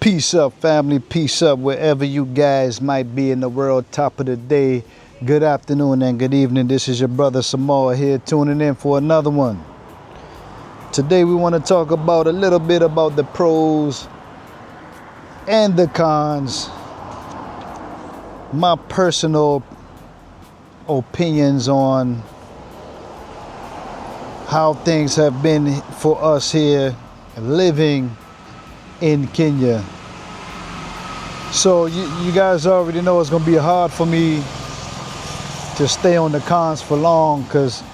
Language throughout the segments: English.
Peace up, family. Peace up wherever you guys might be in the world. Top of the day. Good afternoon and good evening. This is your brother Samoa here tuning in for another one. Today we want to talk about a little bit about the pros and the cons. My personal opinions on how things have been for us here living in Kenya. So you guys already know it's gonna be hard for me to stay on the cons for long, because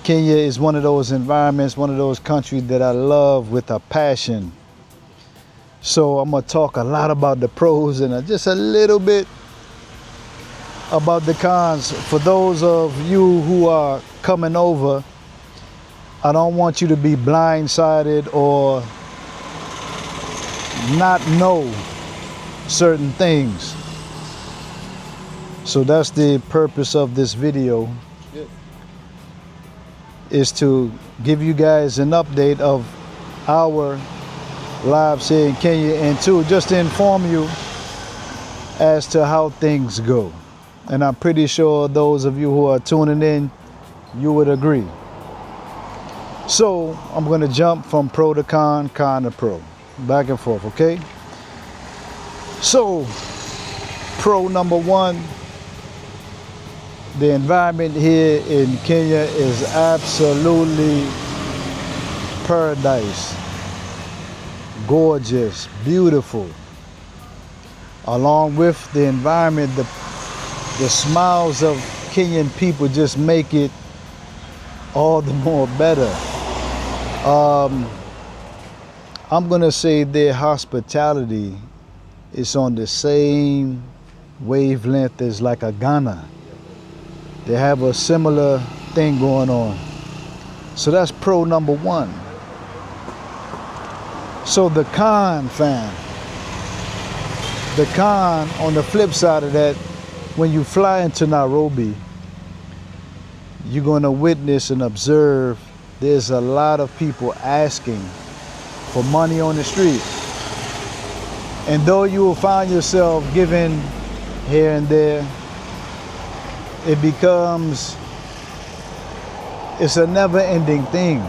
Kenya is one of those environments, one of those countries that I love with a passion. So I'm gonna talk a lot about the pros and just a little bit about the cons. For those of you who are coming over, I don't want you to be blindsided or not know certain things. So that's the purpose of this video, is to give you guys an update of our lives here in Kenya, and two, just to inform you as to how things go. And I'm pretty sure those of you who are tuning in, you would agree. So I'm going to jump from pro to con, con to pro, back and forth, okay? So pro number one, the environment here in Kenya is absolutely paradise. Gorgeous, beautiful. Along with the environment, the smiles of Kenyan people just make it all the more better. I'm gonna say their hospitality is on the same wavelength as like a Ghana. They have a similar thing going on. So that's pro number one. So the con, fam. The con, on the flip side of that, when you fly into Nairobi, you're gonna witness and observe there's a lot of people asking for money on the street. And though you will find yourself giving here and there, it's a never-ending thing.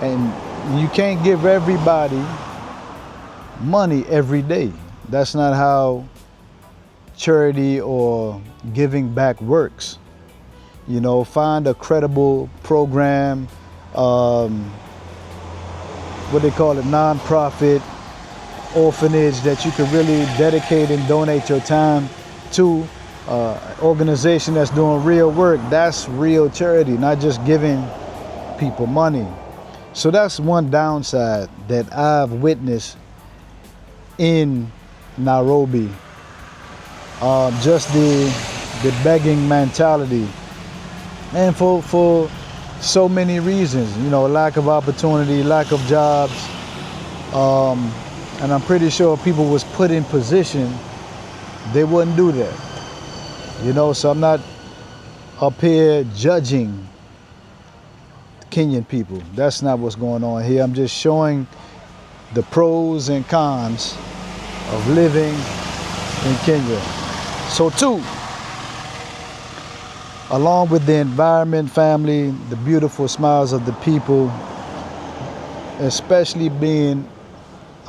And you can't give everybody money every day. That's not how charity or giving back works. You know, find a credible program, what they call it, non-profit orphanage that you can really dedicate and donate your time to, organization that's doing real work. That's real charity, not just giving people money. So that's one downside that I've witnessed in Nairobi. Just the begging mentality, and for so many reasons, you know, lack of opportunity, lack of jobs, and I'm pretty sure if people was put in position, they wouldn't do that. You know, so I'm not up here judging Kenyan people. That's not what's going on here. I'm just showing the pros and cons of living in Kenya. So two, along with the environment, family, the beautiful smiles of the people, especially being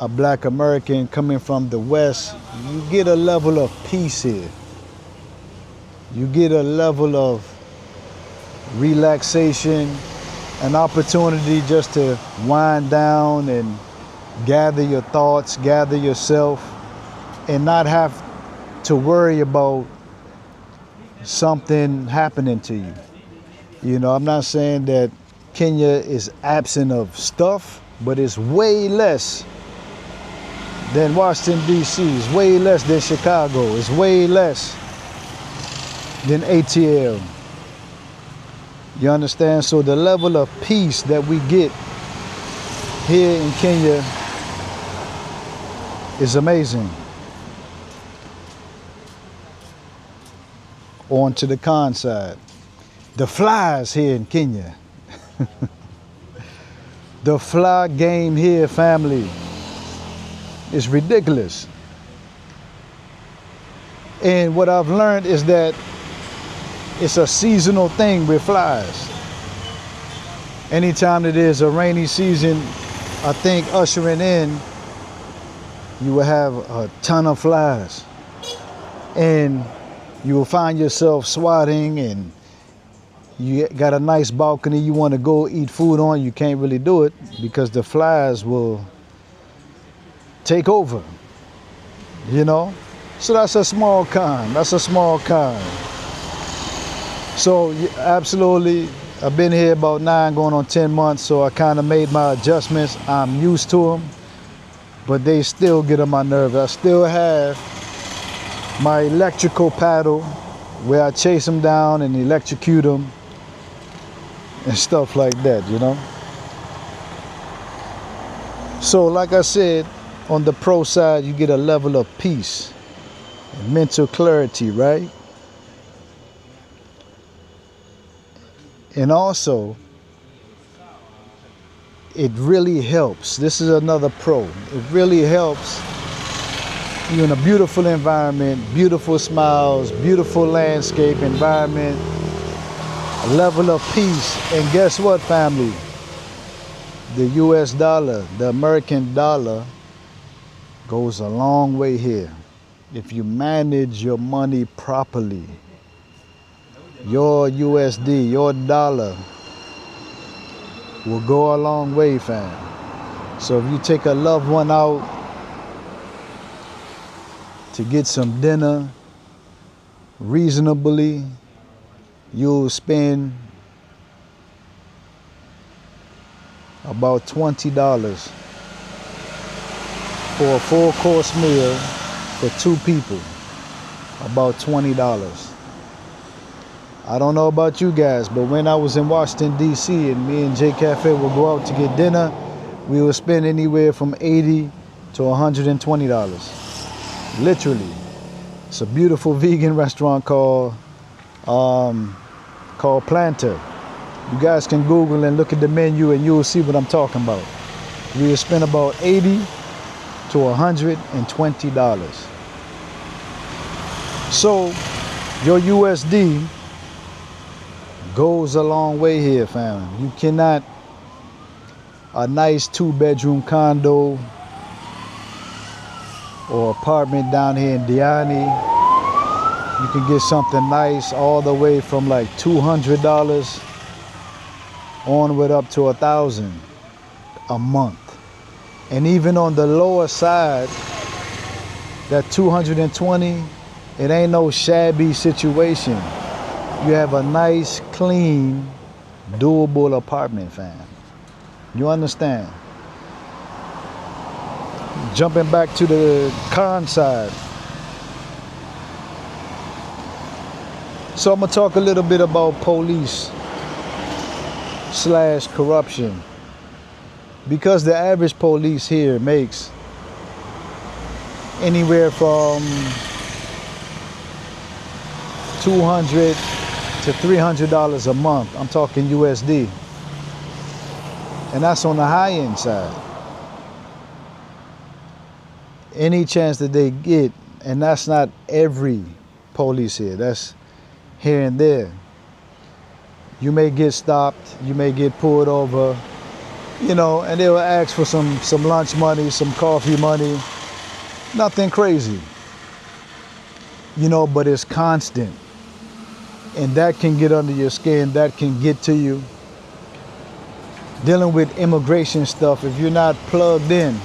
a Black American coming from the West, you get a level of peace here. You get a level of relaxation, an opportunity just to wind down and gather your thoughts, gather yourself, and not have to worry about something happening to you. You know, I'm not saying that Kenya is absent of stuff, but it's way less than Washington, D.C. It's way less than Chicago. It's way less than ATL. You understand? So the level of peace that we get here in Kenya is amazing. On to the con side. The flies here in Kenya. The fly game here, family. It's ridiculous. And what I've learned is that it's a seasonal thing with flies. Anytime it is a rainy season, I think ushering in, you will have a ton of flies. And you will find yourself swatting, and you got a nice balcony you want to go eat food on. You can't really do it because the flies will take over, you know? So that's a small con. That's a small con. So absolutely, I've been here about 9 going on 10 months, so I kind of made my adjustments. I'm used to them, but they still get on my nerves. I still have my electrical paddle where I chase them down and electrocute them and stuff like that, you know? So like I said, on the pro side, you get a level of peace and mental clarity, right? And also, it really helps. This is another pro. It really helps you in a beautiful environment, beautiful smiles, beautiful landscape environment, a level of peace. And guess what, family? The US dollar, the American dollar, goes a long way here. If you manage your money properly, your USD, your dollar will go a long way, fam. So if you take a loved one out to get some dinner reasonably, you'll spend about $20 for a full course meal for 2 people. About $20. I don't know about you guys, but when I was in Washington, D.C., and me and J Cafe would go out to get dinner, we would spend anywhere from $80 to $120. Literally. It's a beautiful vegan restaurant called Planter. You guys can Google and look at the menu and you'll see what I'm talking about. We would spend about $80 to $120. So your USD goes a long way here, fam. You cannot, a nice 2-bedroom condo or apartment down here in Diani, you can get something nice all the way from like $200 onward up to $1,000 a month. And even on the lower side, that 220, it ain't no shabby situation. You have a nice, clean, doable apartment, fam. You understand? Jumping back to the con side. So I'm gonna talk a little bit about police / corruption. Because the average police here makes anywhere from $200 to $300 a month. I'm talking USD. And that's on the high end side. Any chance that they get, and that's not every police here, that's here and there. You may get stopped, you may get pulled over, you know, and they will ask for some lunch money, some coffee money. Nothing crazy, you know, but it's constant. And that can get under your skin, that can get to you. Dealing with immigration stuff, if you're not plugged in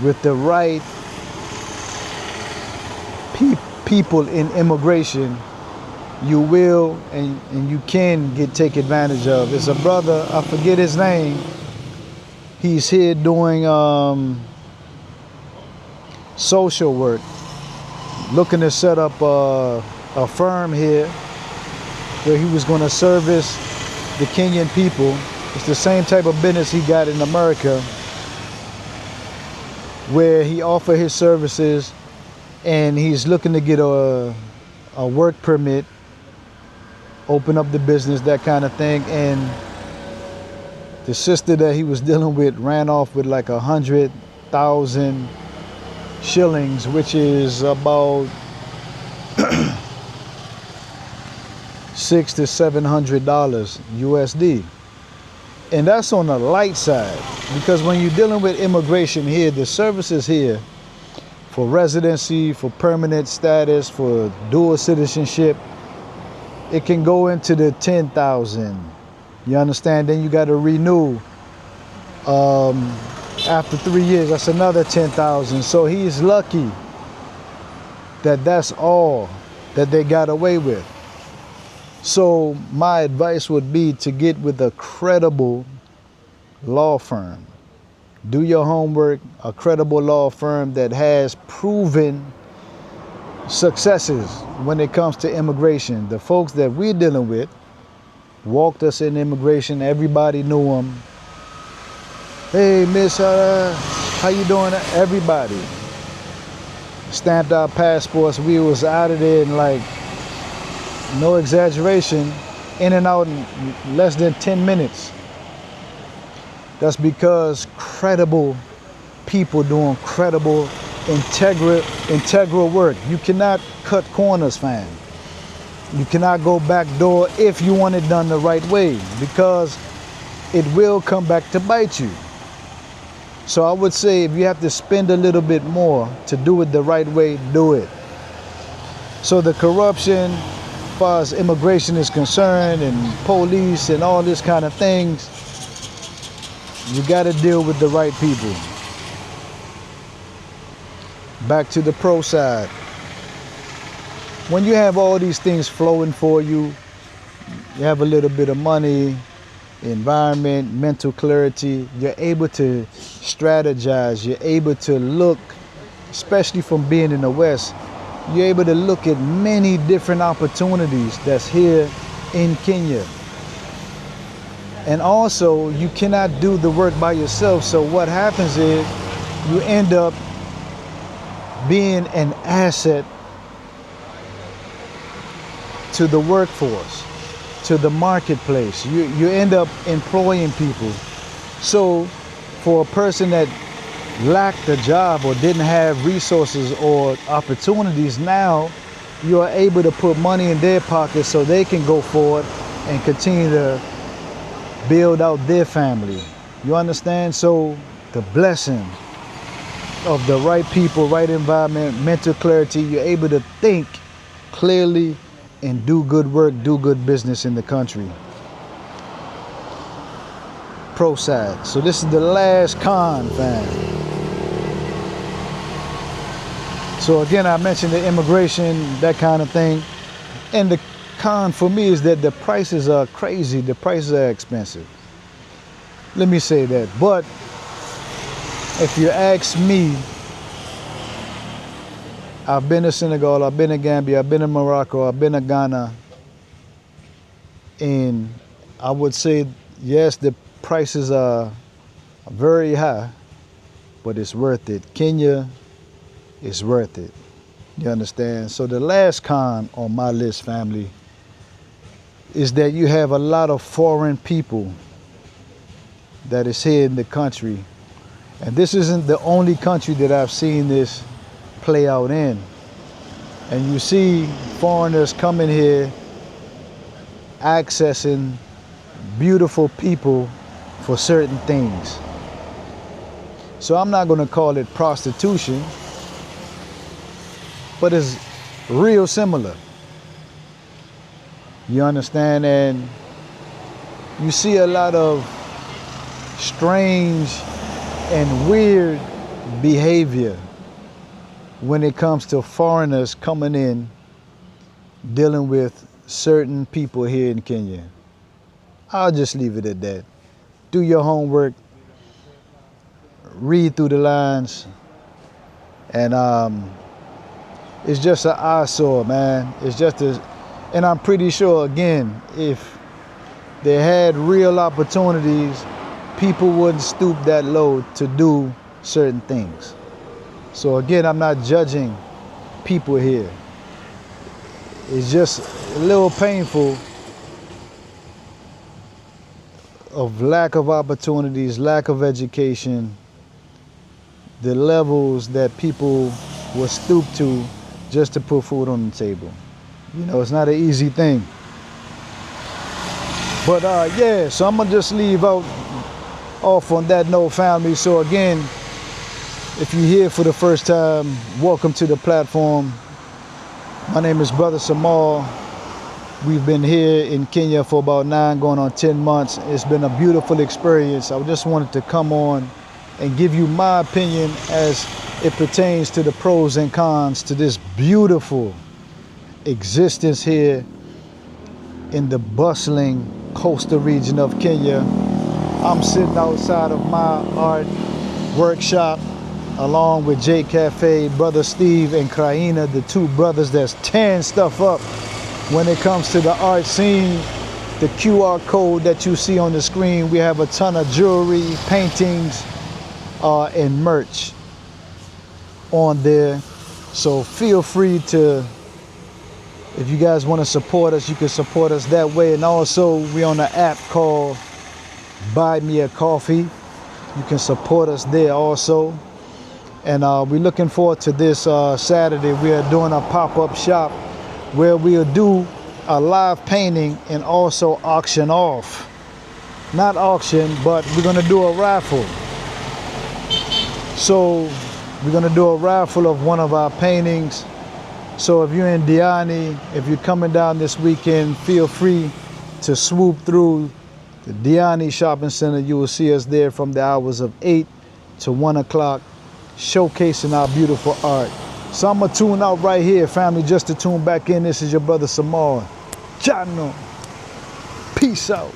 with the right people in immigration, you will and you can get taken advantage of. There's a brother, I forget his name, he's here doing social work, looking to set up a firm here where he was going to service the Kenyan people. It's the same type of business he got in America, where he offered his services and he's looking to get a work permit, open up the business, that kind of thing. And the sister that he was dealing with ran off with like $100,000 shillings, which is about $600 to $700 USD. And that's on the light side, because when you're dealing with immigration here, the services here for residency, for permanent status, for dual citizenship, it can go into the 10,000. You understand? Then you got to renew after 3 years. That's another 10,000. So he's lucky that that's all that they got away with. So my advice would be to get with a credible law firm. Do your homework, a credible law firm that has proven successes when it comes to immigration. The folks that we're dealing with walked us in immigration. Everybody knew them. Hey, miss, how you doing? Everybody stamped our passports. We was out of there in, like, no exaggeration, in and out in less than 10 minutes. That's because credible people doing credible, integral work. You cannot cut corners, fam. You cannot go back door if you want it done the right way, because it will come back to bite you. So I would say if you have to spend a little bit more to do it the right way, do it. So the corruption, as far as immigration is concerned, and police and all this kind of things, you got to deal with the right people. Back to the pro side. When you have all these things flowing for you, you have a little bit of money, environment, mental clarity, you're able to strategize, you're able to look, especially from being in the West, you're able to look at many different opportunities that's here in Kenya. And also, you cannot do the work by yourself. So what happens is you end up being an asset to the workforce, to the marketplace. You end up employing people. So for a person that lacked a job or didn't have resources or opportunities, now you are able to put money in their pockets so they can go forward and continue to build out their family. You understand? So the blessing of the right people, right environment, mental clarity, you're able to think clearly and do good work, do good business in the country. Pro side. So this is the last con, fam. So again, I mentioned the immigration, that kind of thing. And the con for me is that the prices are crazy. The prices are expensive. Let me say that. But if you ask me, I've been to Senegal, I've been to Gambia, I've been to Morocco, I've been to Ghana. And I would say, yes, the prices are very high, but it's worth it. Kenya is worth it. You understand? So the last con on my list, family, is that you have a lot of foreign people that is here in the country. And this isn't the only country that I've seen this play out in. And you see foreigners coming here, accessing beautiful people for certain things. So I'm not going to call it prostitution, but it's real similar. You understand? And you see a lot of strange and weird behavior when it comes to foreigners coming in, dealing with certain people here in Kenya. I'll just leave it at that. Do your homework, read through the lines, and it's just an eyesore, man. It's just and I'm pretty sure, again, if they had real opportunities, people wouldn't stoop that low to do certain things. So again, I'm not judging people here. It's just a little painful of lack of opportunities, lack of education, the levels that people will stoop to just to put food on the table. You know, it's not an easy thing. But yeah, so I'm gonna just leave off on that note, family. So again, if you're here for the first time, welcome to the platform. My name is Brother Samal. We've been here in Kenya for about 9 going on 10 months. It's been a beautiful experience. I just wanted to come on and give you my opinion as it pertains to the pros and cons to this beautiful existence here in the bustling coastal region of Kenya. I'm sitting outside of my art workshop along with J Cafe, Brother Steve and Kraina, the 2 brothers that's tearing stuff up when it comes to the art scene. The QR code that you see on the screen, we have a ton of jewelry, paintings, and merch on there. So feel free to, if you guys want to support us, you can support us that way. And also, we're on an app called Buy Me a Coffee. You can support us there also. And we're looking forward to this Saturday. We are doing a pop-up shop where we'll do a live painting and also auction off. Not auction, but we're gonna do a raffle. So we're gonna do a raffle of one of our paintings. So if you're in Diani, if you're coming down this weekend, feel free to swoop through the Diani Shopping Center. You will see us there from the hours of 8 to 1 o'clock, showcasing our beautiful art. So I'm gonna tune out right here, family, just to tune back in. This is your brother Samal. Chano. Peace out.